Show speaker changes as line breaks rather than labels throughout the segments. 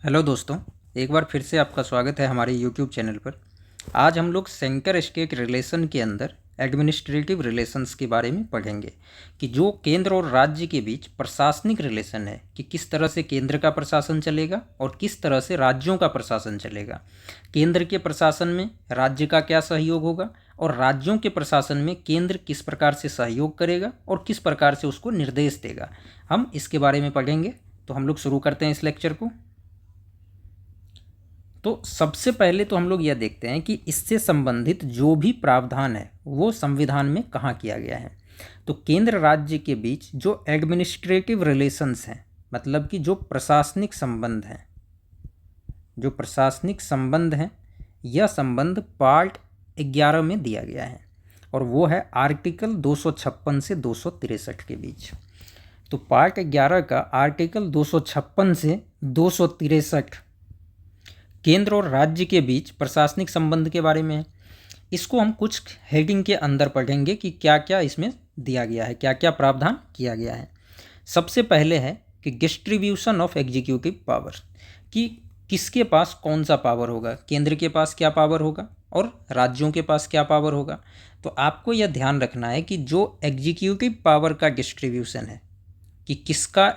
Hello दोस्तों, एक बार फिर से आपका स्वागत है हमारे यूट्यूब चैनल पर। आज हम लोग सेंटर स्टेट रिलेशन के अंदर एडमिनिस्ट्रेटिव रिलेशंस के बारे में पढ़ेंगे कि जो केंद्र और राज्य के बीच प्रशासनिक रिलेशन है कि किस तरह से केंद्र का प्रशासन चलेगा और किस तरह से राज्यों का प्रशासन चलेगा। केंद्र के प्रशासन में राज्य का क्या सहयोग होगा और राज्यों के प्रशासन में केंद्र किस प्रकार से सहयोग करेगा और किस प्रकार से उसको निर्देश देगा। हम इसके बारे में पढ़ेंगे। तो हम लोग शुरू करते हैं इस लेक्चर को। तो सबसे पहले तो हम लोग यह देखते हैं कि इससे संबंधित जो भी प्रावधान है वो संविधान में कहाँ किया गया है। तो केंद्र राज्य के बीच जो एडमिनिस्ट्रेटिव रिलेशंस हैं, मतलब कि जो प्रशासनिक संबंध हैं, यह संबंध पार्ट 11 में दिया गया है और वो है आर्टिकल 256 से 263 के बीच। तो पार्ट 11 का आर्टिकल 256 से 263 केंद्र और राज्य के बीच प्रशासनिक संबंध के बारे में है। इसको हम कुछ हेडिंग के अंदर पढ़ेंगे कि क्या क्या इसमें दिया गया है, क्या क्या प्रावधान किया गया है। सबसे पहले है कि डिस्ट्रीब्यूशन ऑफ एग्जीक्यूटिव पावर, कि किसके पास कौन सा पावर होगा, केंद्र के पास क्या पावर होगा और राज्यों के पास क्या पावर होगा। तो आपको यह ध्यान रखना है कि जो एग्जीक्यूटिव पावर का डिस्ट्रीब्यूशन है कि किसका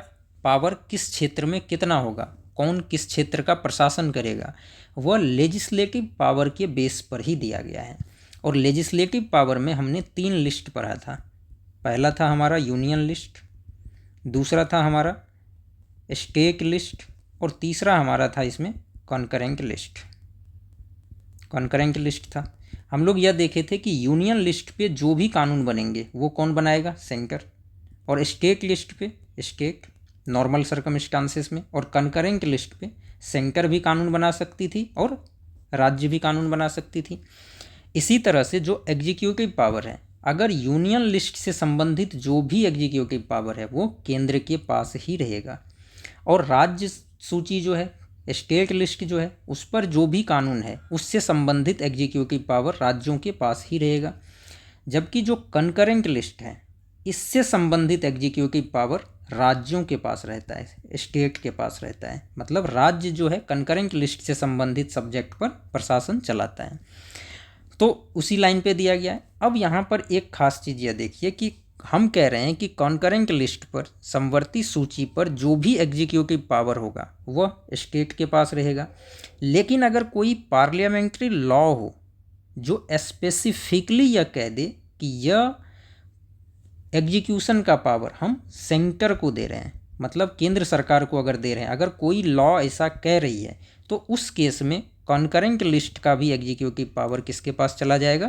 पावर किस क्षेत्र में कितना होगा, कौन किस क्षेत्र का प्रशासन करेगा, वह लेजिस्लेटिव पावर के बेस पर ही दिया गया है। और लेजिस्लेटिव पावर में हमने 3 लिस्ट पढ़ा था। पहला था हमारा यूनियन लिस्ट, दूसरा था हमारा स्टेट लिस्ट और तीसरा हमारा था इसमें कॉन्करेंट लिस्ट था। हम लोग यह देखे थे कि यूनियन लिस्ट पे जो भी कानून बनेंगे वो कौन बनाएगा, सेंटर, और स्टेट लिस्ट पे स्टेट नॉर्मल सर्कमस्टांसेस में, और कंकरेंट लिस्ट पे सेंटर भी कानून बना सकती थी और राज्य भी कानून बना सकती थी। इसी तरह से जो एग्जीक्यूटिव पावर है, अगर यूनियन लिस्ट से संबंधित जो भी एग्जीक्यूटिव पावर है वो केंद्र के पास ही रहेगा, और राज्य सूची जो है, स्टेट लिस्ट जो है, उस पर जो भी कानून है उससे संबंधित एग्जीक्यूटिव पावर राज्यों के पास ही रहेगा। जबकि जो कंकरेंट लिस्ट है, इससे संबंधित एग्जीक्यूटिव पावर राज्यों के पास रहता है, स्टेट के पास रहता है। मतलब राज्य जो है कंकरेंट लिस्ट से संबंधित सब्जेक्ट पर प्रशासन चलाता है। तो उसी लाइन पे दिया गया है। अब यहाँ पर एक खास चीज़ यह देखिए कि हम कह रहे हैं कि कॉन्करेंट लिस्ट पर, समवर्ती सूची पर जो भी एग्जीक्यूटिव पावर होगा वह स्टेट के पास रहेगा। लेकिन अगर कोई पार्लियामेंट्री लॉ हो जो स्पेसिफिकली यह कह दे कि यह एग्जीक्यूशन का पावर हम सेंटर को दे रहे हैं, मतलब केंद्र सरकार को अगर दे रहे हैं, अगर कोई लॉ ऐसा कह रही है, तो उस केस में कॉन्करेंट लिस्ट का भी एग्जीक्यूटिव पावर किसके पास चला जाएगा,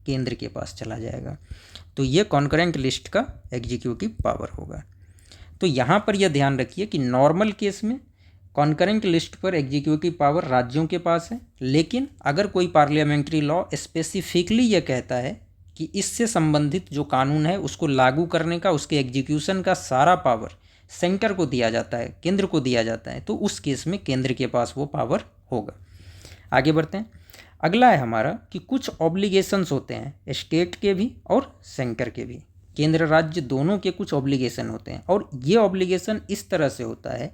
केंद्र के पास चला जाएगा। तो ये कॉन्करेंट लिस्ट का एग्जीक्यूटिव पावर होगा। तो यहाँ पर यह ध्यान रखिए कि नॉर्मल केस में कॉन्करेंट लिस्ट पर एग्जीक्यूटिव पावर राज्यों के पास है, लेकिन अगर कोई पार्लियामेंट्री लॉ स्पेसिफिकली यह कहता है कि इससे संबंधित जो कानून है उसको लागू करने का, उसके एग्जीक्यूशन का सारा पावर सेंटर को दिया जाता है, केंद्र को दिया जाता है, तो उस केस में केंद्र के पास वो पावर होगा। आगे बढ़ते हैं। अगला है हमारा कि कुछ ऑब्लिगेशंस होते हैं स्टेट के भी और सेंटर के भी, केंद्र राज्य दोनों के कुछ ऑब्लिगेशन होते हैं। और ये ऑब्लिगेशन इस तरह से होता है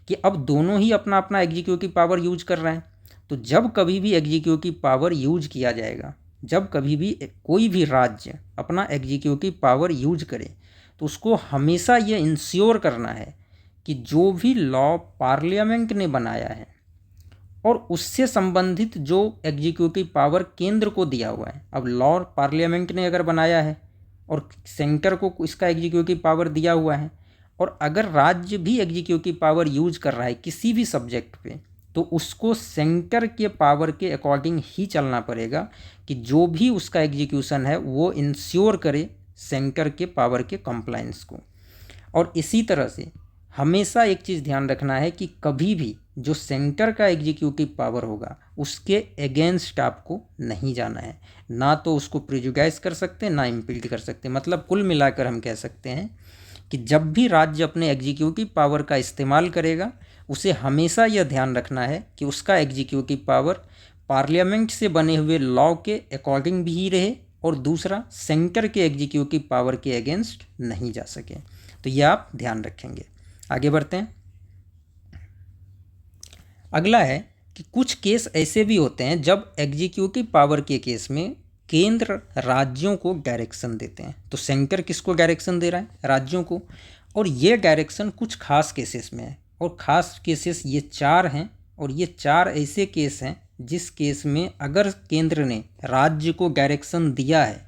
कि अब दोनों ही अपना अपना एग्जीक्यूटिव पावर यूज कर रहे हैं। तो जब कभी भी एग्जीक्यूटिव पावर यूज किया जाएगा, जब कभी भी कोई भी राज्य अपना एग्जीक्यूटिव पावर यूज करे, तो उसको हमेशा ये इंश्योर करना है कि जो भी लॉ पार्लियामेंट ने बनाया है और उससे संबंधित जो एग्जीक्यूटिव पावर केंद्र को दिया हुआ है, अब लॉ पार्लियामेंट ने अगर बनाया है और सेंटर को इसका एग्जीक्यूटिव पावर दिया हुआ है, और अगर राज्य भी एग्जीक्यूटिव पावर यूज कर रहा है किसी भी सब्जेक्ट पे, तो उसको सेंटर के पावर के अकॉर्डिंग ही चलना पड़ेगा कि जो भी उसका एग्जीक्यूशन है वो इंश्योर करे सेंटर के पावर के कंप्लायंस को। और इसी तरह से हमेशा एक चीज़ ध्यान रखना है कि कभी भी जो सेंटर का एग्जीक्यूटिव पावर होगा उसके अगेंस्ट आपको नहीं जाना है, ना तो उसको प्रिजुडाइज कर सकते, ना इम्पीड कर सकते। मतलब कुल मिलाकर हम कह सकते हैं कि जब भी राज्य अपने एग्जीक्यूटिव पावर का इस्तेमाल करेगा, उसे हमेशा यह ध्यान रखना है कि उसका एग्जीक्यूटिव पावर पार्लियामेंट से बने हुए लॉ के अकॉर्डिंग भी ही रहे, और दूसरा सेंटर के एग्जीक्यूटिव पावर के अगेंस्ट नहीं जा सके। तो यह आप ध्यान रखेंगे। आगे बढ़ते हैं। अगला है कि कुछ केस ऐसे भी होते हैं जब एग्जीक्यूटिव पावर के केस में केंद्र राज्यों को डायरेक्शन देते हैं। तो सेंटर किसको डायरेक्शन दे रहा है? राज्यों को। और ये डायरेक्शन कुछ खास केसेस में है, और ख़ास केसेस ये 4 हैं, और ये 4 ऐसे केस हैं जिस केस में अगर केंद्र ने राज्य को डायरेक्शन दिया है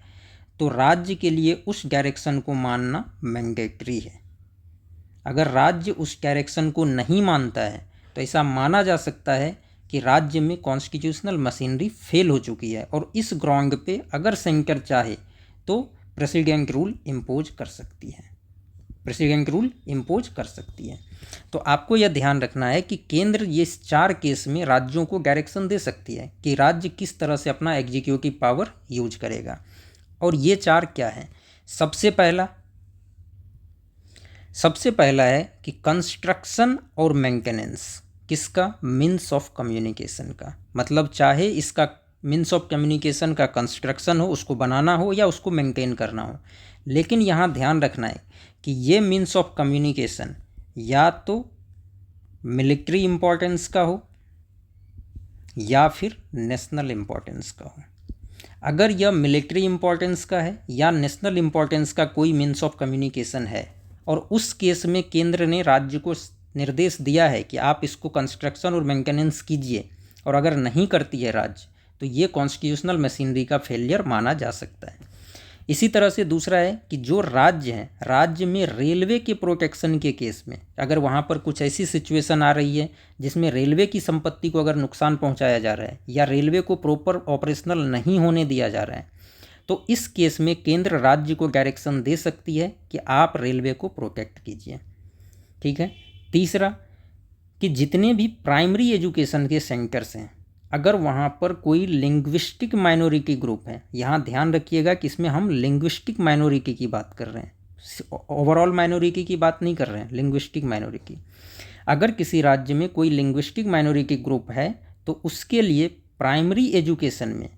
तो राज्य के लिए उस डायरेक्शन को मानना मैंडेटरी है। अगर राज्य उस डायरेक्शन को नहीं मानता है तो ऐसा माना जा सकता है कि राज्य में कॉन्स्टिट्यूशनल मशीनरी फेल हो चुकी है, और इस ग्राउंड पे अगर सेंटर चाहे तो प्रेसिडेंट रूल इम्पोज कर सकती है, प्रेसिडेंट रूल इम्पोज कर सकती है। तो आपको यह ध्यान रखना है कि केंद्र ये 4 केस में राज्यों को डायरेक्शन दे सकती है कि राज्य किस तरह से अपना एग्जीक्यूटिव पावर यूज करेगा। और ये 4 क्या है? सबसे पहला है कि कंस्ट्रक्शन और मेंटेनेंस किसका? मीन्स ऑफ कम्युनिकेशन का। मतलब चाहे इसका मीन्स ऑफ कम्युनिकेशन का कंस्ट्रक्शन हो, उसको बनाना हो या उसको मेंटेन करना हो, लेकिन यहाँ ध्यान रखना है कि ये मीन्स ऑफ कम्युनिकेशन या तो मिलिट्री इम्पोर्टेंस का हो या फिर नेशनल इम्पोर्टेंस का हो। अगर यह मिलिट्री इम्पोर्टेंस का है या नेशनल इम्पोर्टेंस का कोई मीन्स ऑफ कम्युनिकेशन है और उस केस में केंद्र ने राज्य को निर्देश दिया है कि आप इसको कंस्ट्रक्शन और मेंटेनेंस कीजिए, और अगर नहीं करती है राज्य, तो ये कॉन्स्टिट्यूशनल मशीनरी का फेलियर माना जा सकता है। इसी तरह से दूसरा है कि जो राज्य हैं, राज्य में रेलवे के प्रोटेक्शन के केस में अगर वहाँ पर कुछ ऐसी सिचुएशन आ रही है जिसमें रेलवे की संपत्ति को अगर नुकसान पहुँचाया जा रहा है या रेलवे को प्रॉपर ऑपरेशनल नहीं होने दिया जा रहा है, तो इस केस में केंद्र राज्य को डायरेक्शन दे सकती है कि आप रेलवे को प्रोटेक्ट कीजिए। ठीक है। तीसरा कि जितने भी प्राइमरी एजुकेशन के सेंटर्स हैं, अगर वहाँ पर कोई लिंग्विस्टिक माइनॉरिटी ग्रुप है, यहाँ ध्यान रखिएगा कि इसमें हम लिंग्विस्टिक माइनॉरिटी की बात कर रहे हैं, ओवरऑल माइनॉरिटी की बात नहीं कर रहे हैं, लिंग्विस्टिक माइनॉरिटी। अगर किसी राज्य में कोई लिंग्विस्टिक माइनॉरिटी ग्रुप है तो उसके लिए प्राइमरी एजुकेशन में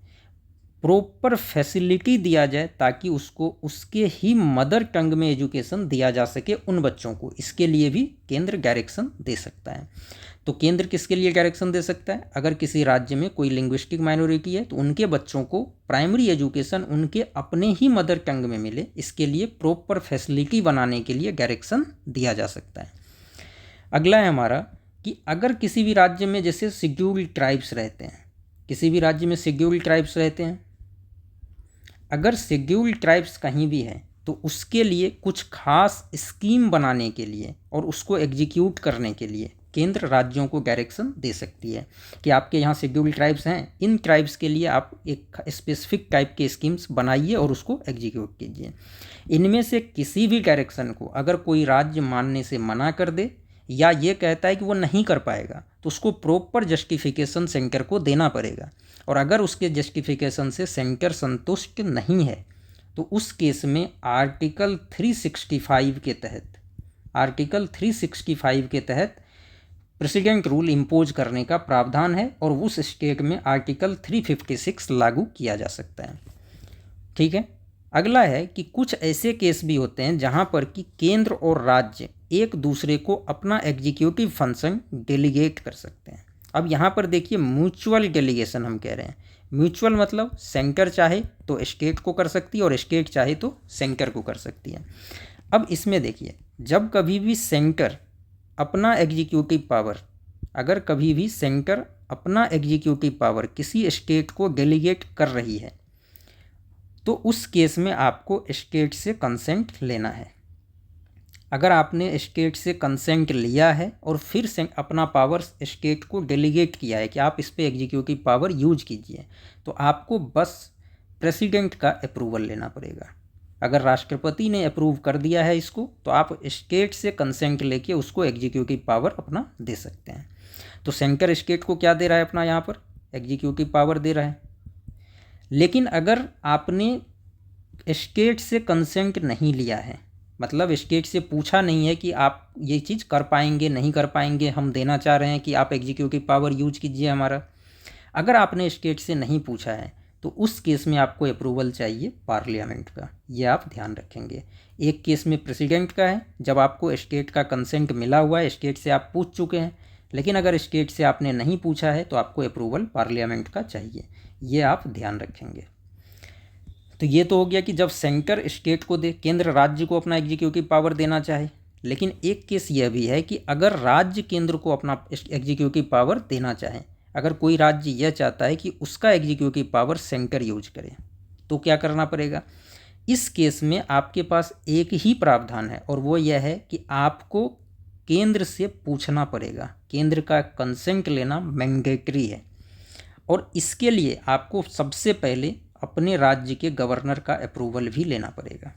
प्रॉपर फैसिलिटी दिया जाए ताकि उसको उसके ही मदर टंग में एजुकेशन दिया जा सके उन बच्चों को। इसके लिए भी केंद्र डायरेक्शन दे सकता है। तो केंद्र किसके लिए डायरेक्शन दे सकता है? अगर किसी राज्य में कोई लिंग्विस्टिक माइनॉरिटी है तो उनके बच्चों को प्राइमरी एजुकेशन उनके अपने ही मदर टंग में मिले, इसके लिए प्रॉपर फैसिलिटी बनाने के लिए डायरेक्शन दिया जा सकता है। अगला है हमारा कि अगर किसी भी राज्य में जैसे शेड्यूल्ड ट्राइब्स रहते हैं, किसी भी राज्य में शेड्यूल्ड ट्राइब्स रहते हैं, अगर शेड्यूल्ड ट्राइब्स कहीं भी है तो उसके लिए कुछ खास स्कीम बनाने के लिए और उसको एग्जीक्यूट करने के लिए केंद्र राज्यों को डायरेक्शन दे सकती है कि आपके यहाँ शेड्यूल्ड ट्राइब्स हैं, इन ट्राइब्स के लिए आप एक स्पेसिफिक टाइप के स्कीम्स बनाइए और उसको एग्जीक्यूट कीजिए। इनमें से किसी भी डायरेक्शन को अगर कोई राज्य मानने से मना कर दे या ये कहता है कि वो नहीं कर पाएगा तो उसको प्रॉपर जस्टिफिकेशन सेंटर को देना पड़ेगा, और अगर उसके जस्टिफिकेशन से सेंटर संतुष्ट नहीं है तो उस केस में आर्टिकल 365 के तहत प्रेसिडेंट रूल इम्पोज करने का प्रावधान है, और उस स्टेट में आर्टिकल 356 लागू किया जा सकता है। ठीक है। अगला है कि कुछ ऐसे केस भी होते हैं जहां पर कि केंद्र और राज्य एक दूसरे को अपना एग्जीक्यूटिव फंक्शन डेलीगेट कर सकते हैं। अब यहाँ पर देखिए म्यूचुअल डेलीगेशन हम कह रहे हैं। म्यूचुअल मतलब सेंटर चाहे तो स्टेट को कर सकती है और स्टेट चाहे तो सेंटर को कर सकती है। अब इसमें देखिए, जब कभी भी सेंटर अपना एग्जीक्यूटिव पावर, अगर कभी भी सेंटर अपना एग्जीक्यूटिव पावर किसी स्टेट को डेलीगेट कर रही है तो उस केस में आपको स्टेट से कंसेंट लेना है। अगर आपने स्टेट से कंसेंट लिया है और फिर से अपना पावर स्टेट को डेलीगेट किया है कि आप इस पर एग्जीक्यूटिव पावर यूज कीजिए, तो आपको बस प्रेसिडेंट का अप्रूवल लेना पड़ेगा। अगर राष्ट्रपति ने अप्रूव कर दिया है इसको तो आप स्टेट से कंसेंट लेके उसको एग्जीक्यूटिव पावर अपना दे सकते हैं। तो सेंटर स्टेट को क्या दे रहा है? अपना यहाँ पर एग्जीक्यूटिव पावर दे रहा है। लेकिन अगर आपने स्टेट से कंसेंट नहीं लिया है, मतलब स्टेट से पूछा नहीं है कि आप ये चीज़ कर पाएंगे नहीं कर पाएंगे, हम देना चाह रहे हैं कि आप एग्जीक्यूटिव पावर यूज कीजिए हमारा, अगर आपने स्टेट से नहीं पूछा है तो उस केस में आपको अप्रूवल चाहिए पार्लियामेंट का। ये आप ध्यान रखेंगे। एक केस में प्रेसिडेंट का है, जब आपको स्टेट का कंसेंट मिला हुआ है, स्टेट से आप पूछ चुके हैं, लेकिन अगर स्टेट से आपने नहीं पूछा है तो आपको अप्रूवल पार्लियामेंट का चाहिए, ये आप ध्यान रखेंगे। तो ये तो हो गया कि जब सेंटर स्टेट को दे, केंद्र राज्य को अपना एग्जीक्यूटिव पावर देना चाहे। लेकिन एक केस यह भी है कि अगर राज्य केंद्र को अपना एग्जीक्यूटिव पावर देना चाहे, अगर कोई राज्य यह चाहता है कि उसका एग्जीक्यूटिव पावर सेंटर यूज करे, तो क्या करना पड़ेगा? इस केस में आपके पास एक ही प्रावधान है और वो यह है कि आपको केंद्र से पूछना पड़ेगा, केंद्र का कंसेंट लेना मैंडेटरी है। और इसके लिए आपको सबसे पहले अपने राज्य के गवर्नर का अप्रूवल भी लेना पड़ेगा।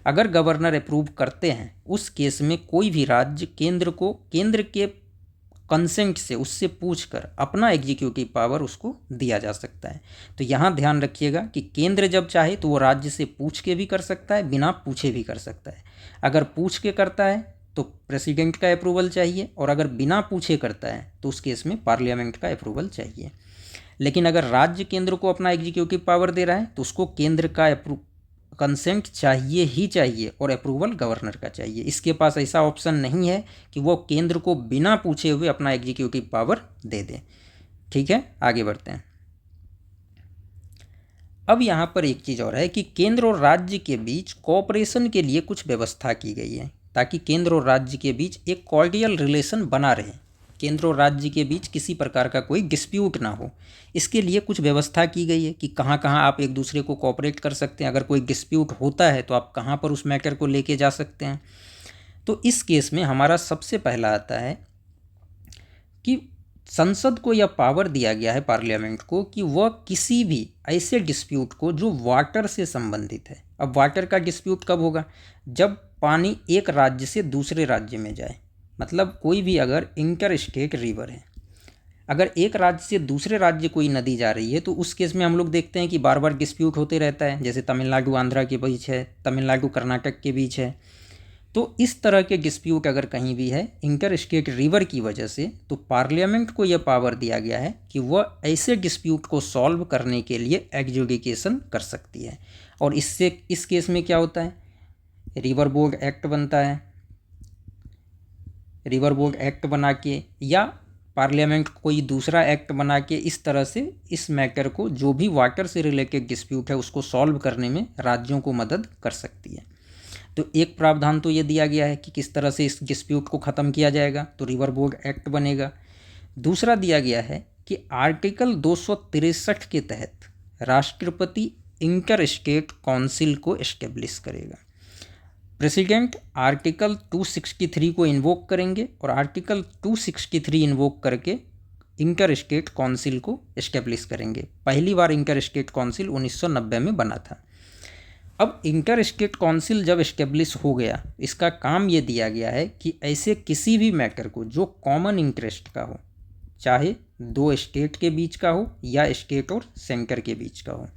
अगर गवर्नर अप्रूव करते हैं, उस केस में कोई भी राज्य केंद्र के कंसेंट से, उससे पूछकर अपना एग्जीक्यूटिव पावर उसको दिया जा सकता है। तो यहाँ ध्यान रखिएगा कि केंद्र जब चाहे तो वो राज्य से पूछ के भी कर सकता है, बिना पूछे भी कर सकता है। अगर पूछ के करता है तो प्रेसिडेंट का अप्रूवल चाहिए, और अगर बिना पूछे करता है तो उस केस में पार्लियामेंट का अप्रूवल चाहिए। लेकिन अगर राज्य केंद्र को अपना एग्जीक्यूटिव पावर दे रहा है तो उसको केंद्र का कंसेंट चाहिए ही चाहिए, और अप्रूवल गवर्नर का चाहिए। इसके पास ऐसा ऑप्शन नहीं है कि वो केंद्र को बिना पूछे हुए अपना एग्जीक्यूटिव पावर दे दे। ठीक है, आगे बढ़ते हैं। अब यहाँ पर एक चीज़ और है कि केंद्र और राज्य के बीच कोऑपरेशन के लिए कुछ व्यवस्था की गई है, ताकि केंद्र और राज्य के बीच एक कॉर्डियल रिलेशन बना रहे, केंद्र और राज्य के बीच किसी प्रकार का कोई डिस्प्यूट ना हो। इसके लिए कुछ व्यवस्था की गई है कि कहाँ कहाँ आप एक दूसरे को कोऑपरेट कर सकते हैं। अगर कोई डिस्प्यूट होता है तो आप कहाँ पर उस मैटर को लेके जा सकते हैं। तो इस केस में हमारा सबसे पहला आता है कि संसद को यह पावर दिया गया है, पार्लियामेंट को, कि वह किसी भी ऐसे डिस्प्यूट को जो वाटर से संबंधित है। अब वाटर का डिस्प्यूट कब होगा? जब पानी एक राज्य से दूसरे राज्य में जाए। मतलब कोई भी अगर इंटर स्टेट रिवर है, अगर एक राज्य से दूसरे राज्य कोई नदी जा रही है, तो उस केस में हम लोग देखते हैं कि बार बार डिस्प्यूट होते रहता है। जैसे तमिलनाडु आंध्रा के बीच है, तमिलनाडु कर्नाटक के बीच है। तो इस तरह के डिस्प्यूट अगर कहीं भी है इंटर स्टेट रिवर की वजह से, तो पार्लियामेंट को यह पावर दिया गया है कि वह ऐसे डिस्प्यूट को सॉल्व करने के लिए एडजुडिकेशन कर सकती है। और इससे इस केस में क्या होता है? रिवर बोर्ड एक्ट बनता है। रिवर बोर्ड एक्ट बना के या पार्लियामेंट कोई दूसरा एक्ट बना के, इस तरह से इस मैटर को, जो भी वाटर से रिलेटेड डिस्प्यूट है, उसको सॉल्व करने में राज्यों को मदद कर सकती है। तो एक प्रावधान तो ये दिया गया है कि किस तरह से इस डिस्प्यूट को ख़त्म किया जाएगा, तो रिवर बोर्ड एक्ट बनेगा। दूसरा दिया गया है कि आर्टिकल 263 के तहत राष्ट्रपति इंटर स्टेट काउंसिल को एस्टेब्लिश करेगा। प्रेसिडेंट आर्टिकल 263 को इन्वोक करेंगे और आर्टिकल 263 इन्वोक करके इंटर स्टेट काउंसिल को एस्टेब्लिश करेंगे। पहली बार इंटर स्टेट काउंसिल 1990 में बना था। अब इंटर स्टेट काउंसिल जब एस्टेब्लिश हो गया, इसका काम ये दिया गया है कि ऐसे किसी भी मैटर को जो कॉमन इंटरेस्ट का हो, चाहे दो स्टेट के बीच का हो या स्टेट और सेंटर के बीच का हो,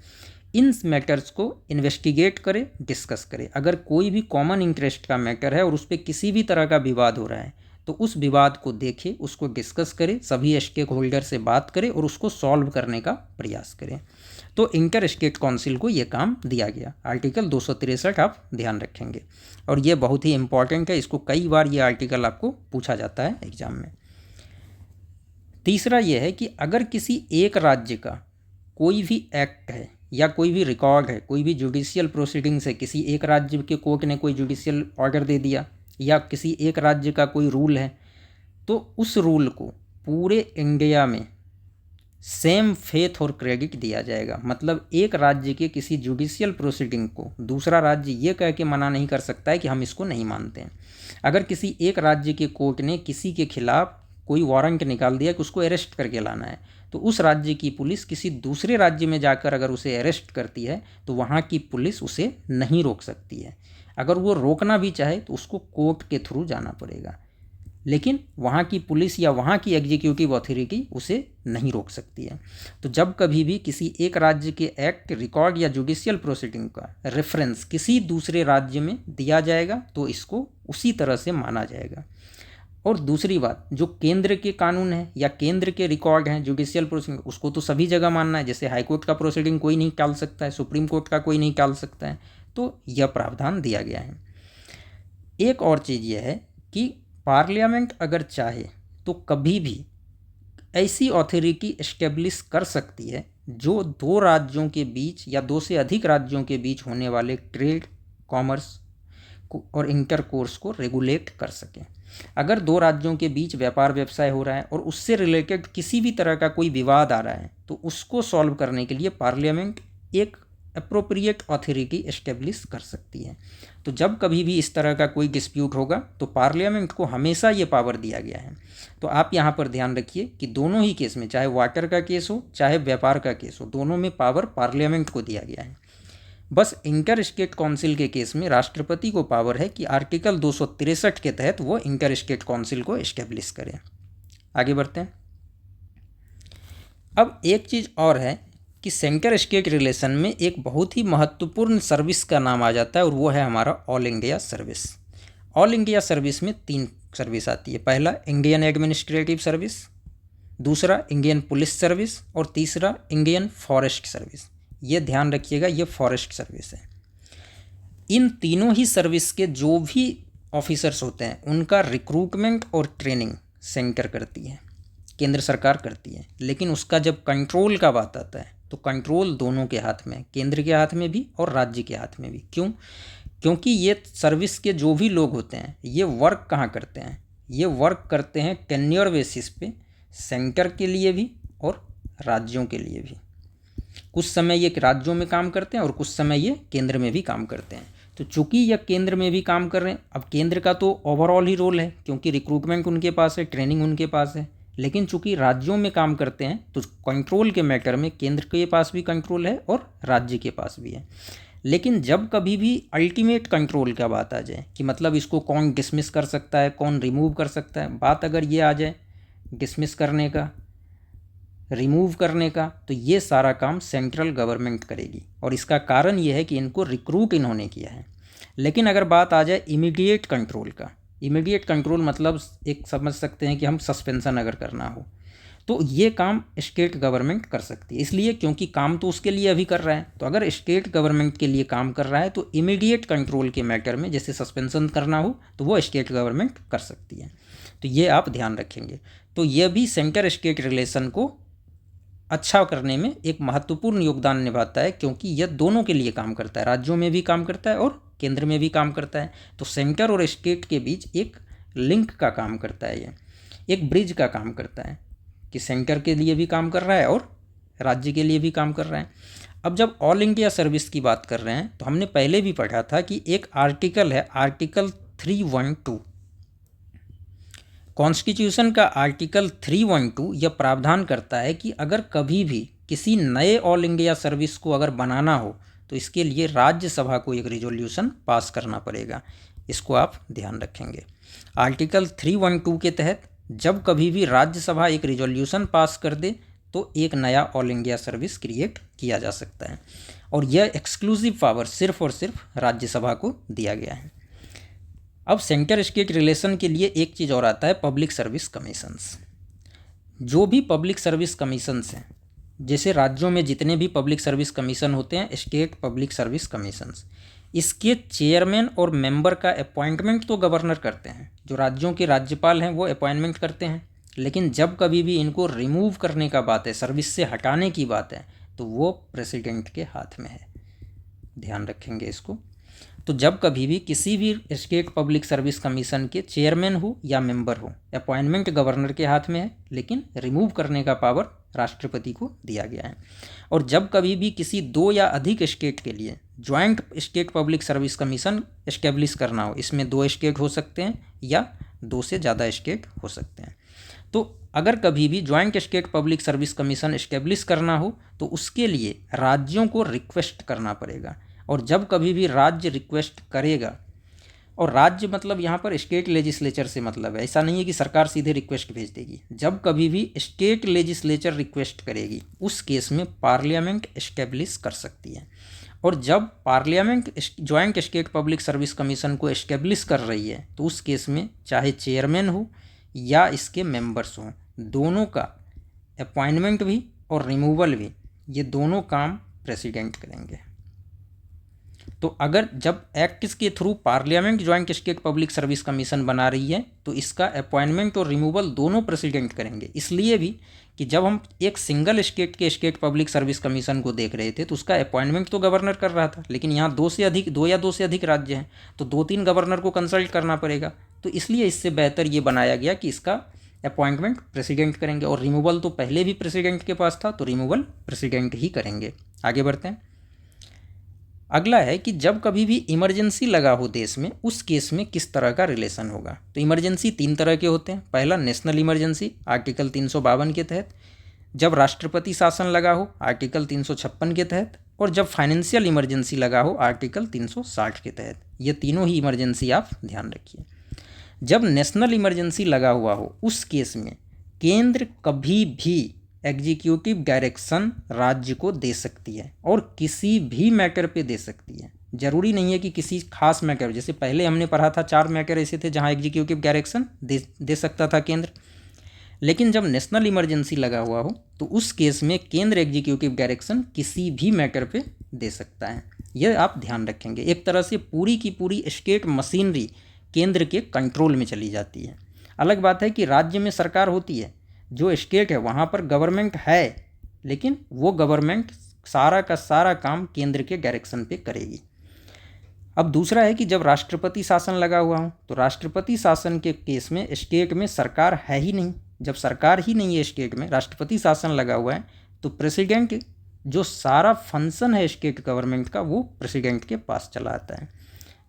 इन मैटर्स को इन्वेस्टिगेट करे, डिस्कस करे। अगर कोई भी कॉमन इंटरेस्ट का मैटर है और उस पर किसी भी तरह का विवाद हो रहा है, तो उस विवाद को देखे, उसको डिस्कस करे, सभी स्टेक होल्डर से बात करे और उसको सॉल्व करने का प्रयास करें। तो इंटर स्टेट काउंसिल को ये काम दिया गया। आर्टिकल 263 आप ध्यान रखेंगे, और ये बहुत ही इंपॉर्टेंट है। इसको कई बार ये आर्टिकल आपको पूछा जाता है एग्जाम में। तीसरा ये है कि अगर किसी एक राज्य का कोई भी एक्ट है या कोई भी रिकॉर्ड है, कोई भी जुडिशियल प्रोसीडिंग्स है, किसी एक राज्य के कोर्ट ने कोई जुडिशियल ऑर्डर दे दिया या किसी एक राज्य का कोई रूल है, तो उस रूल को पूरे इंडिया में सेम फेथ और क्रेडिट दिया जाएगा। मतलब एक राज्य के किसी जुडिशियल प्रोसीडिंग को दूसरा राज्य ये कह के मना नहीं कर सकता है कि हम इसको नहीं मानते हैं। अगर किसी एक राज्य के कोर्ट ने किसी के खिलाफ कोई वारंट निकाल दिया कि उसको अरेस्ट करके लाना है, तो उस राज्य की पुलिस किसी दूसरे राज्य में जाकर अगर उसे अरेस्ट करती है तो वहाँ की पुलिस उसे नहीं रोक सकती है। अगर वो रोकना भी चाहे तो उसको कोर्ट के थ्रू जाना पड़ेगा, लेकिन वहाँ की पुलिस या वहाँ की एग्जीक्यूटिव अथॉरिटी उसे नहीं रोक सकती है। तो जब कभी भी किसी एक राज्य के एक्ट, रिकॉर्ड या जुडिशियल प्रोसीडिंग का रेफरेंस किसी दूसरे राज्य में दिया जाएगा तो इसको उसी तरह से माना जाएगा। और दूसरी बात, जो केंद्र के कानून है या केंद्र के रिकॉर्ड हैं, जुडिशियल प्रोसीडिंग, उसको तो सभी जगह मानना है। जैसे हाईकोर्ट का प्रोसीडिंग कोई नहीं टाल सकता है, सुप्रीम कोर्ट का कोई नहीं टाल सकता है, तो यह प्रावधान दिया गया है। एक और चीज़ यह है कि पार्लियामेंट अगर चाहे तो कभी भी ऐसी अथॉरिटी इस्टेब्लिश कर सकती है जो दो राज्यों के बीच या दो से अधिक राज्यों के बीच होने वाले ट्रेड, कॉमर्स और इंटरकोर्स को रेगुलेट कर सके। अगर दो राज्यों के बीच व्यापार व्यवसाय हो रहा है और उससे रिलेटेड किसी भी तरह का कोई विवाद आ रहा है तो उसको सॉल्व करने के लिए पार्लियामेंट एक अप्रोप्रिएट अथॉरिटी इस्टेब्लिश कर सकती है। तो जब कभी भी इस तरह का कोई डिस्प्यूट होगा तो पार्लियामेंट को हमेशा ये पावर दिया गया है। तो आप यहाँ पर ध्यान रखिए कि दोनों ही केस में, चाहे वाटर का केस हो चाहे व्यापार का केस हो, दोनों में पावर पार्लियामेंट को दिया गया है। बस इंटर स्टेट काउंसिल के केस में राष्ट्रपति को पावर है कि आर्टिकल 263 के तहत वो इंटर स्टेट काउंसिल को इस्टेब्लिश करें। आगे बढ़ते हैं। अब एक चीज़ और है कि सेंटर स्टेट रिलेशन में एक बहुत ही महत्वपूर्ण सर्विस का नाम आ जाता है और वो है हमारा all India service. All India service में 3 सर्विस आती है। पहला इंडियन एडमिनिस्ट्रेटिव सर्विस, दूसरा इंडियन पुलिस सर्विस और तीसरा इंडियन फॉरेस्ट सर्विस। ये ध्यान रखिएगा, ये फॉरेस्ट सर्विस है। इन तीनों ही सर्विस के जो भी ऑफिसर्स होते हैं उनका रिक्रूटमेंट और ट्रेनिंग सेंटर करती है, केंद्र सरकार करती है। लेकिन उसका जब कंट्रोल का बात आता है तो कंट्रोल दोनों के हाथ में, केंद्र के हाथ में भी और राज्य के हाथ में भी। क्यों? क्योंकि ये सर्विस के जो भी लोग होते हैं ये वर्क कहाँ करते हैं? ये वर्क करते हैं टेन्योर बेसिस पे, सेंटर के लिए भी और राज्यों के लिए भी। कुछ समय ये राज्यों में काम करते हैं और कुछ समय ये केंद्र में भी काम करते हैं। तो चूंकि ये केंद्र में भी काम कर रहे हैं, अब केंद्र का तो ओवरऑल ही रोल है क्योंकि रिक्रूटमेंट उनके पास है, ट्रेनिंग उनके पास है। लेकिन चूंकि राज्यों में काम करते हैं तो कंट्रोल के मैटर में केंद्र के पास भी कंट्रोल है और राज्य के पास भी है। लेकिन जब कभी भी अल्टीमेट कंट्रोल का बात आ जाए कि मतलब इसको कौन डिसमिस कर सकता है, कौन रिमूव कर सकता है, बात अगर ये आ जाए डिसमिस करने का, रिमूव करने का, तो ये सारा काम सेंट्रल गवर्नमेंट करेगी। और इसका कारण ये है कि इनको रिक्रूट इन्होंने किया है। लेकिन अगर बात आ जाए इमीडिएट कंट्रोल का, इमीडिएट कंट्रोल मतलब एक समझ सकते हैं कि हम सस्पेंशन अगर करना हो तो ये काम स्टेट गवर्नमेंट कर सकती है। इसलिए क्योंकि काम तो उसके लिए अभी कर रहा है, तो अगर स्टेट गवर्नमेंट के लिए काम कर रहा है तो इमीडिएट कंट्रोल के मैटर में जैसे सस्पेंशन करना हो तो वो स्टेट गवर्नमेंट कर सकती है। तो ये आप ध्यान रखेंगे। तो ये भी सेंटर स्टेट रिलेशन को अच्छा करने में एक महत्वपूर्ण योगदान निभाता है क्योंकि यह दोनों के लिए काम करता है, राज्यों में भी काम करता है और केंद्र में भी काम करता है। तो सेंटर और स्टेट के बीच एक लिंक का काम करता है, ये एक ब्रिज का काम करता है कि सेंटर के लिए भी काम कर रहा है और राज्य के लिए भी काम कर रहा है। अब जब ऑल इंडिया सर्विस की बात कर रहे हैं तो हमने पहले भी पढ़ा था कि एक आर्टिकल है, आर्टिकल 312 कॉन्स्टिट्यूशन का। आर्टिकल 312 यह प्रावधान करता है कि अगर कभी भी किसी नए ऑल इंडिया सर्विस को अगर बनाना हो तो इसके लिए राज्यसभा को एक रिजोल्यूशन पास करना पड़ेगा। इसको आप ध्यान रखेंगे। आर्टिकल 312 के तहत जब कभी भी राज्यसभा एक रिजोल्यूशन पास कर दे तो एक नया ऑल इंडिया सर्विस क्रिएट किया जा सकता है और यह एक्सक्लूसिव पावर सिर्फ और सिर्फ राज्यसभा को दिया गया है। अब सेंटर स्टेट रिलेशन के लिए एक चीज़ और आता है, पब्लिक सर्विस कमीशंस। जो भी पब्लिक सर्विस कमीशंस हैं, जैसे राज्यों में जितने भी पब्लिक सर्विस कमीशन होते हैं, स्टेट पब्लिक सर्विस कमीशंस, इसके चेयरमैन और मेंबर का अपॉइंटमेंट तो गवर्नर करते हैं, जो राज्यों के राज्यपाल हैं वो अपॉइंटमेंट करते हैं। लेकिन जब कभी भी इनको रिमूव करने का बात है, सर्विस से हटाने की बात है, तो वो प्रेसिडेंट के हाथ में है। ध्यान रखेंगे इसको। तो जब कभी भी किसी भी स्टेट पब्लिक सर्विस कमीशन के चेयरमैन हो या मेंबर हो, अपॉइंटमेंट गवर्नर के हाथ में है लेकिन रिमूव करने का पावर राष्ट्रपति को दिया गया है। और जब कभी भी किसी 2 या अधिक स्टेट के लिए joint state public service commission establish करना हो, इसमें 2 स्टेट हो सकते हैं या 2 से ज़्यादा स्टेट हो सकते हैं। तो अगर कभी भी joint state public service commission establish करना हो तो उसके लिए राज्यों को रिक्वेस्ट करना पड़ेगा। और जब कभी भी राज्य रिक्वेस्ट करेगा, और राज्य मतलब यहाँ पर स्टेट लेजिस्लेचर से मतलब है, ऐसा नहीं है कि सरकार सीधे रिक्वेस्ट भेज देगी। जब कभी भी स्टेट लेजिस्लेचर रिक्वेस्ट करेगी उस केस में पार्लियामेंट एस्टेब्लिश कर सकती है। और जब parliament joint state public service commission को एस्टेब्लिश कर रही है तो उस केस में चाहे चेयरमैन हो या इसके मेंबर्स हों, दोनों का अपॉइंटमेंट भी और रिमूवल भी, ये दोनों काम प्रेसिडेंट करेंगे। तो अगर जब एक्ट के through parliament joint state public service commission बना रही है तो इसका अपॉइंटमेंट और रिमूवल दोनों प्रेसिडेंट करेंगे। इसलिए भी कि जब हम एक सिंगल स्टेट के स्टेट पब्लिक सर्विस कमीशन को देख रहे थे तो उसका अपॉइंटमेंट तो गवर्नर कर रहा था, लेकिन यहाँ दो या दो से अधिक राज्य हैं तो 2-3 गवर्नर को कंसल्ट करना पड़ेगा। तो इसलिए इससे बेहतर ये बनाया गया कि इसका अपॉइंटमेंट प्रेसिडेंट करेंगे और रिमूवल तो पहले भी प्रेसिडेंट के पास था तो रिमूवल प्रेसिडेंट ही करेंगे। आगे बढ़ते हैं। अगला है कि जब कभी भी इमरजेंसी लगा हो देश में उस केस में किस तरह का रिलेशन होगा। तो इमरजेंसी 3 तरह के होते हैं। पहला नेशनल इमरजेंसी आर्टिकल 352 के तहत, जब राष्ट्रपति शासन लगा हो आर्टिकल 356 के तहत, और जब फाइनेंशियल इमरजेंसी लगा हो आर्टिकल 360 के तहत। ये तीनों ही इमरजेंसी आप ध्यान रखिए। जब नेशनल इमरजेंसी लगा हुआ हो उस केस में केंद्र कभी भी एग्जीक्यूटिव डायरेक्शन राज्य को दे सकती है और किसी भी मैटर पे दे सकती है। जरूरी नहीं है कि किसी खास मैटर, जैसे पहले हमने पढ़ा था 4 मैटर ऐसे थे जहां एग्जीक्यूटिव डायरेक्शन दे सकता था केंद्र, लेकिन जब नेशनल इमरजेंसी लगा हुआ हो तो उस केस में केंद्र एग्जीक्यूटिव डायरेक्शन किसी भी मैटर पे दे सकता है। यह आप ध्यान रखेंगे। एक तरह से पूरी की पूरी स्टेट मशीनरी केंद्र के कंट्रोल में चली जाती है। अलग बात है कि राज्य में सरकार होती है, जो स्टेट है वहाँ पर गवर्नमेंट है, लेकिन वो गवर्नमेंट सारा का सारा काम केंद्र के डायरेक्शन पे करेगी। अब दूसरा है कि जब राष्ट्रपति शासन लगा हुआ हो तो राष्ट्रपति शासन के केस में स्टेट में सरकार है ही नहीं। जब सरकार ही नहीं है स्टेट में, राष्ट्रपति शासन लगा हुआ है, तो प्रेसिडेंट जो सारा फंक्शन है स्टेट गवर्नमेंट का वो प्रेसिडेंट के पास चला आता है।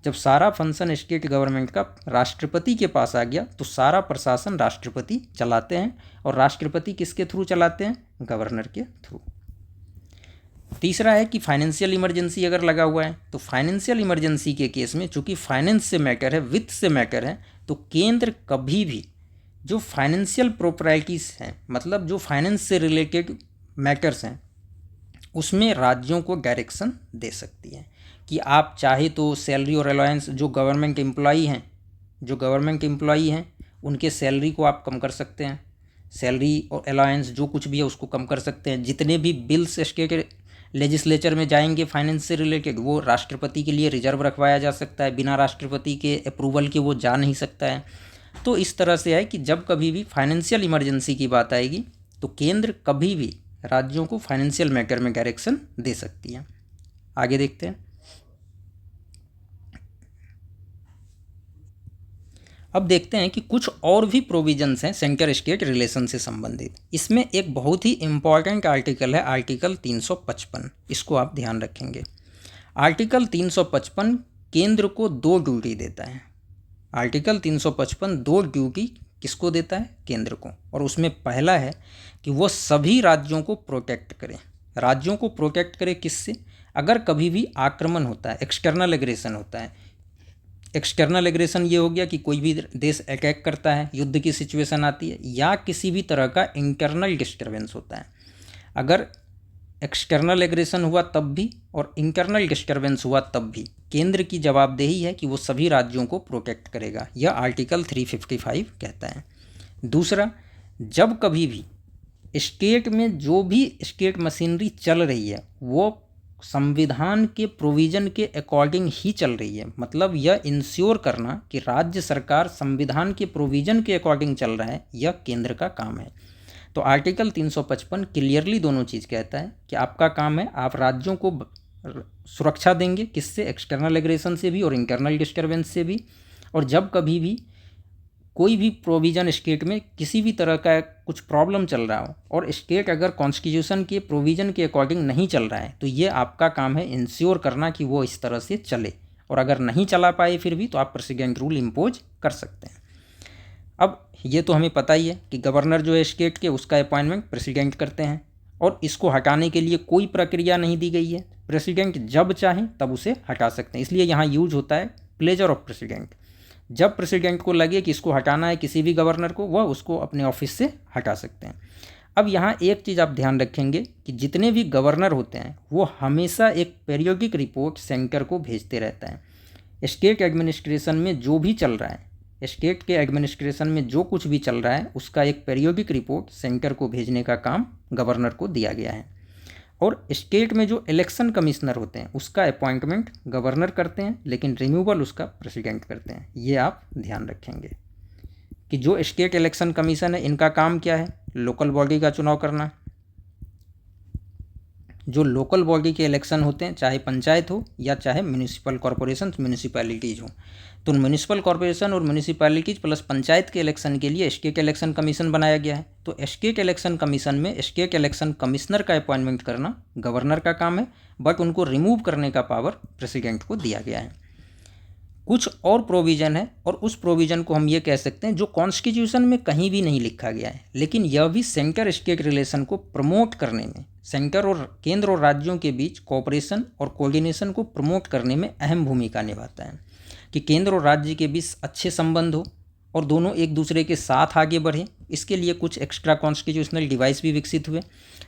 जब सारा फंक्शन स्टेट गवर्नमेंट का राष्ट्रपति के पास आ गया तो सारा प्रशासन राष्ट्रपति चलाते हैं, और राष्ट्रपति किसके थ्रू चलाते हैं? गवर्नर के थ्रू। तीसरा है कि फाइनेंशियल इमरजेंसी अगर लगा हुआ है तो फाइनेंशियल इमरजेंसी के केस में चूंकि फाइनेंस से मैटर है, वित्त से मैटर है, तो केंद्र कभी भी जो फाइनेंशियल प्रॉपर्टीज हैं, मतलब जो फाइनेंस से रिलेटेड मैटर्स हैं, उसमें राज्यों को डायरेक्शन दे सकती है कि आप चाहे तो सैलरी और अलाउंस जो गवर्नमेंट एम्प्लॉई हैं उनके सैलरी को आप कम कर सकते हैं, सैलरी और अलाउंस जो कुछ भी है उसको कम कर सकते हैं। जितने भी बिल्स स्टेट लेजिस्लेचर में जाएंगे फाइनेंस से रिलेटेड वो राष्ट्रपति के लिए रिजर्व रखवाया जा सकता है, बिना राष्ट्रपति के अप्रूवल के वो जा नहीं सकता है। तो इस तरह से है कि जब कभी भी फाइनेंशियल इमरजेंसी की बात आएगी तो केंद्र कभी भी राज्यों को फाइनेंशियल मैटर में डायरेक्शन दे सकती है। आगे देखते हैं। अब देखते हैं कि कुछ और भी प्रोविजंस हैं सेंटर स्टेट रिलेशन से संबंधित। इसमें एक बहुत ही इम्पॉर्टेंट आर्टिकल है आर्टिकल 355, इसको आप ध्यान रखेंगे। आर्टिकल 355 केंद्र को 2 ड्यूटी देता है। आर्टिकल 355 2 ड्यूटी किसको देता है? केंद्र को। और उसमें पहला है कि वो सभी राज्यों को प्रोटेक्ट करे। राज्यों को प्रोटेक्ट करे किससे? अगर कभी भी आक्रमण होता है, एक्सटर्नल एग्रेशन होता है। एक्सटर्नल एग्रेशन ये हो गया कि कोई भी देश अटैक करता है, युद्ध की सिचुएशन आती है, या किसी भी तरह का इंटरनल डिस्टर्बेंस होता है। अगर एक्सटर्नल एग्रेशन हुआ तब भी और इंटरनल डिस्टर्बेंस हुआ तब भी केंद्र की जवाबदेही है कि वो सभी राज्यों को प्रोटेक्ट करेगा, यह आर्टिकल 355 कहता है। दूसरा, जब कभी भी स्टेट में जो भी स्टेट मशीनरी चल रही है वो संविधान के प्रोविज़न के अकॉर्डिंग ही चल रही है, मतलब यह इंश्योर करना कि राज्य सरकार संविधान के प्रोविज़न के अकॉर्डिंग चल रहा है, यह केंद्र का काम है। तो आर्टिकल 355 क्लियरली दोनों चीज़ कहता है कि आपका काम है, आप राज्यों को सुरक्षा देंगे, किससे? एक्सटर्नल एग्रेशन से भी और इंटरनल डिस्टर्बेंस से भी। और जब कभी भी कोई भी प्रोविज़न स्टेट में किसी भी तरह का कुछ प्रॉब्लम चल रहा हो और स्टेट अगर कॉन्स्टिट्यूशन के प्रोविज़न के अकॉर्डिंग नहीं चल रहा है तो ये आपका काम है इंश्योर करना कि वो इस तरह से चले, और अगर नहीं चला पाए फिर भी तो आप प्रेसिडेंट रूल इम्पोज कर सकते हैं। अब ये तो हमें पता ही है कि गवर्नर जो है स्टेट के उसका अपॉइंटमेंट प्रेसिडेंट करते हैं, और इसको हटाने के लिए कोई प्रक्रिया नहीं दी गई है। प्रेसिडेंट जब चाहें तब उसे हटा सकते हैं, इसलिए यहाँ यूज होता है प्लेजर ऑफ प्रेसिडेंट। जब प्रेसिडेंट को लगे कि इसको हटाना है किसी भी गवर्नर को, वह उसको अपने ऑफिस से हटा सकते हैं। अब यहाँ एक चीज़ आप ध्यान रखेंगे कि जितने भी गवर्नर होते हैं वो हमेशा एक पीरियोडिक रिपोर्ट सेंटर को भेजते रहता है। स्टेट एडमिनिस्ट्रेशन में जो भी चल रहा है, स्टेट के एडमिनिस्ट्रेशन में जो कुछ भी चल रहा है उसका एक पीरियोडिक रिपोर्ट सेंटर को भेजने का काम गवर्नर को दिया गया है। और स्टेट में जो इलेक्शन कमिश्नर होते हैं उसका अपॉइंटमेंट गवर्नर करते हैं, लेकिन रिमूवल उसका प्रेसिडेंट करते हैं। ये आप ध्यान रखेंगे कि जो स्टेट इलेक्शन कमीशन है इनका काम क्या है, लोकल बॉडी का चुनाव करना। जो लोकल बॉडी के इलेक्शन होते हैं, चाहे पंचायत हो या चाहे म्यूनिसिपल कॉरपोरेशन म्यूनिसिपैलिटीज़ हो, तो म्यूनिसिपल कॉरपोरेशन और म्यूनिसिपैलिटीज़ प्लस पंचायत के इलेक्शन के लिए स्टेट इलेक्शन कमीशन बनाया गया है। तो स्टेट इलेक्शन कमीशन में स्टेट इलेक्शन कमिश्नर का अपॉइंटमेंट करना गवर्नर का काम है, बट उनको रिमूव करने का पावर प्रेसिडेंट को दिया गया है। कुछ और प्रोविज़न है, और उस प्रोविज़न को हम ये कह सकते हैं जो कॉन्स्टिट्यूशन में कहीं भी नहीं लिखा गया है, लेकिन यह भी सेंटर स्टेट रिलेशन को प्रमोट करने में, सेंटर और केंद्र और राज्यों के बीच कोऑपरेशन और कोऑर्डिनेशन को प्रमोट करने में अहम भूमिका निभाता है कि केंद्र और राज्य के बीच अच्छे संबंध हो और दोनों एक दूसरे के साथ आगे बढ़े। इसके लिए कुछ एक्स्ट्रा कॉन्स्टिट्यूशनल डिवाइस भी विकसित हुए,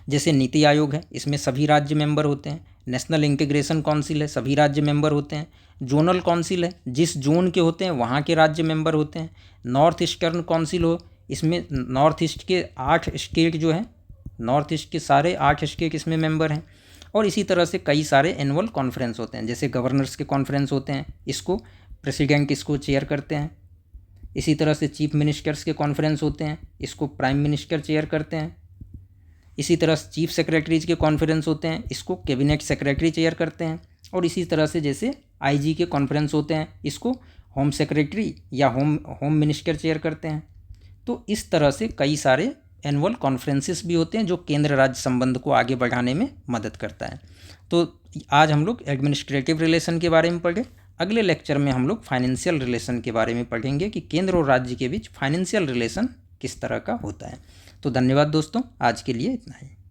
जैसे नीति आयोग है, इसमें सभी राज्य मेंबर होते हैं। नेशनल इंटीग्रेशन काउंसिल है, सभी राज्य मेंबर होते हैं। जोनल काउंसिल है, जिस जोन के होते हैं वहाँ के राज्य मेंबर होते हैं। नॉर्थ ईस्टर्न काउंसिल हो, इसमें नॉर्थ ईस्ट के 8 स्टेट जो हैं, नॉर्थ ईस्ट के सारे 8 स्टेट इसमें मेंबर हैं। और इसी तरह से कई सारे एनुअल कॉन्फ्रेंस होते हैं, जैसे गवर्नर्स के कॉन्फ्रेंस होते हैं, इसको प्रेसिडेंट इसको चेयर करते हैं। इसी तरह से चीफ मिनिस्टर्स के कॉन्फ्रेंस होते हैं, इसको प्राइम मिनिस्टर चेयर करते हैं। इसी तरह से चीफ सेक्रेटरीज के कॉन्फ्रेंस होते हैं, इसको कैबिनेट सेक्रेटरी चेयर करते हैं। और इसी तरह से जैसे आईजी के कॉन्फ्रेंस होते हैं, इसको होम सेक्रेटरी या होम मिनिस्टर चेयर करते हैं। तो इस तरह से कई सारे एनुअल कॉन्फ्रेंसेस भी होते हैं जो केंद्र राज्य संबंध को आगे बढ़ाने में मदद करता है। तो आज हम लोग एडमिनिस्ट्रेटिव रिलेशन के बारे में पढ़े। अगले लेक्चर में हम लोग फाइनेंशियल रिलेशन के बारे में पढ़ेंगे कि केंद्र और राज्य के बीच फाइनेंशियल रिलेशन किस तरह का होता है। तो धन्यवाद दोस्तों, आज के लिए इतना ही।